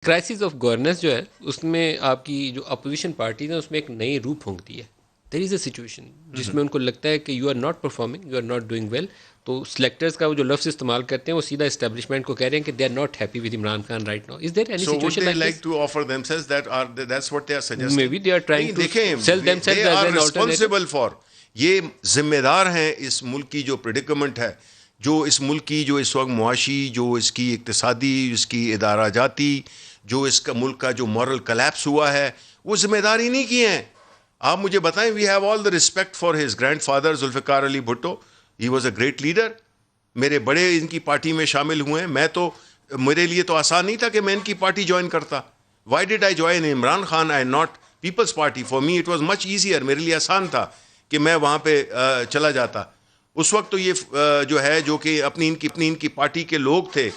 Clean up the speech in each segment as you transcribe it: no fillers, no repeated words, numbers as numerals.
Crisis of governance जो है उसमें आपकी जो अपोजिशन पार्टी है उसमें एक नई रूप होंगती है। देयर इज़ अ सिचुएशन जिसमें उनको लगता है कि you are not performing, you are not doing well. तो सिलेक्टर्स का वो जो लफ्ज़ इस्तेमाल करते हैं वो सीधा इस्टेब्लिशमेंट को कह रहे हैं कि they are not happy with Imran Khan right now. Is there any So would situation they like like this? to offer themselves that's what they are may suggesting? Be they are trying नहीं to sell देखें, themselves they as are an alternative. responsible for, ये जिम्मेदार हैं इस मुल्क की जो predicament है, जो इस मुल्क की जो इस वक्त मुआशी, जो इसकी इक्तिसादी, इसकी इदारा जाती, जो इसका मुल्क का जो मॉरल कलैप्स हुआ है, वो जिम्मेदार इन्हीं की हैं। आप मुझे बताएं, we have all the respect for his grandfather Zulfikar Ali Bhutto, he was a great leader. मेरे बड़े इनकी पार्टी में शामिल हुए हैं। मेरे लिए तो आसान नहीं था कि मैं इनकी पार्टी ज्वाइन करता। Why did I join Imran Khan I not peoples party? For me it was much easier, मेरे लिए आसान था कि मैं वहाँ पे चला जाता। उस वक्त तो ये जो है, जो कि अपनी इनकी पार्टी के लोग थे,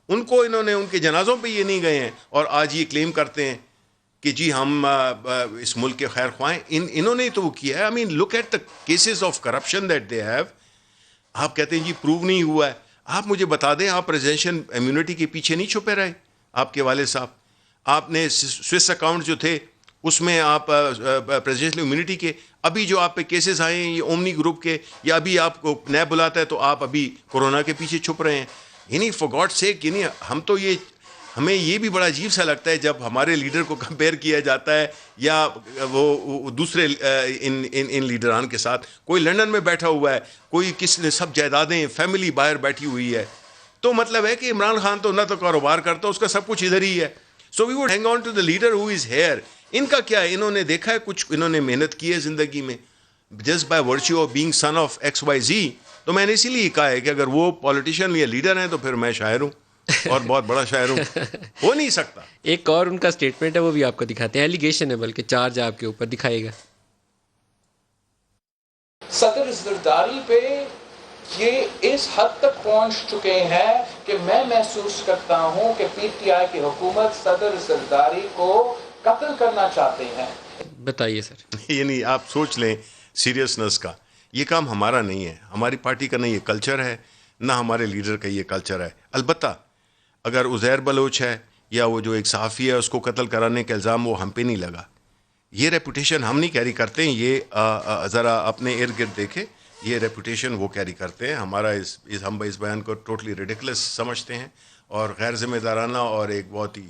उनको इन्होंने उनके जनाजों पे ये नहीं गए हैं और आज ये क्लेम करते हैं कि जी हम इस मुल्क के खैर ख्वाह हैं। इन्होंने तो वो किया है। I mean look at the cases of corruption that they have. आप कहते हैं जी प्रूव नहीं हुआ है। आप मुझे बता दें, आप प्रेसिडेंशियल इम्यूनिटी के पीछे नहीं छुपे रहे। आपके वाले साहब, आपने स्विस अकाउंट जो थे उसमें आप प्रेसिडेंशियल इम्यूनिटी के अभी जो आप पे केसेस आए हैं, ये ओमनी ग्रुप के, या अभी आपको नैब बुलाता है तो आप अभी कोरोना के पीछे छुप रहे हैं। यानी फॉर गॉड सेक, यानी हमें ये भी बड़ा अजीब सा लगता है जब हमारे लीडर को कंपेयर किया जाता है या वो दूसरे इन लीडरान के साथ। कोई लंदन में बैठा हुआ है, कोई किसने सब जायदादें फैमिली बाहर बैठी हुई है। तो मतलब है कि इमरान खान तो ना तो कारोबार करता, उसका सब कुछ इधर ही है। So we would hang on to the leader who is here. इनका क्या है, इन्होंने देखा है कुछ, इन्होंने मेहनत की है जिंदगी में just by virtue of being son of XYZ। तो मैंने इसीलिए कहा है कि अगर वो पॉलिटिशियन या लीडर हैं तो फिर मैं शायर हूँ और बहुत बड़ा शायर हूँ। हो नहीं सकता। एक और उनका स्टेटमेंट है, वो भी आपको दिखाते हैं। एलिगेशन है, बल्कि चार्ज आपके ऊपर दिखाएगा। सदर जरदारी पे ये इस हद तक पहुंच चुके हैं कि मैं महसूस करता हूं कि PTI की हुकूमत सदर जरदारी को कत्ल करना चाहते हैं। बताइए सर। यानी आप सोच लें सीरियसनेस का। ये काम हमारा नहीं है, हमारी पार्टी का नहीं ये कल्चर है, ना हमारे लीडर का ये कल्चर है। अलबत्ता अगर उज़ैर बलोच है या वो जो एक सहाफ़ी है उसको कत्ल कराने का इल्ज़ाम वो हम पे नहीं लगा, ये रेपुटेशन हम नहीं कैरी करते हैं। ये ज़रा अपने इर्द गिर्द देखें, ये रेपुटेशन वो कैरी करते हैं। हमारा हम इस बयान को टोटली रिडिकुलस समझते हैं और गैर ज़िम्मेदाराना और एक बहुत ही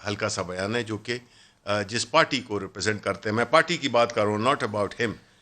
हल्का सा बयान है जो कि जिस पार्टी को रिप्रेजेंट करते हैं। मैं पार्टी की बात कर रहा हूँ, नॉट अबाउट हिम।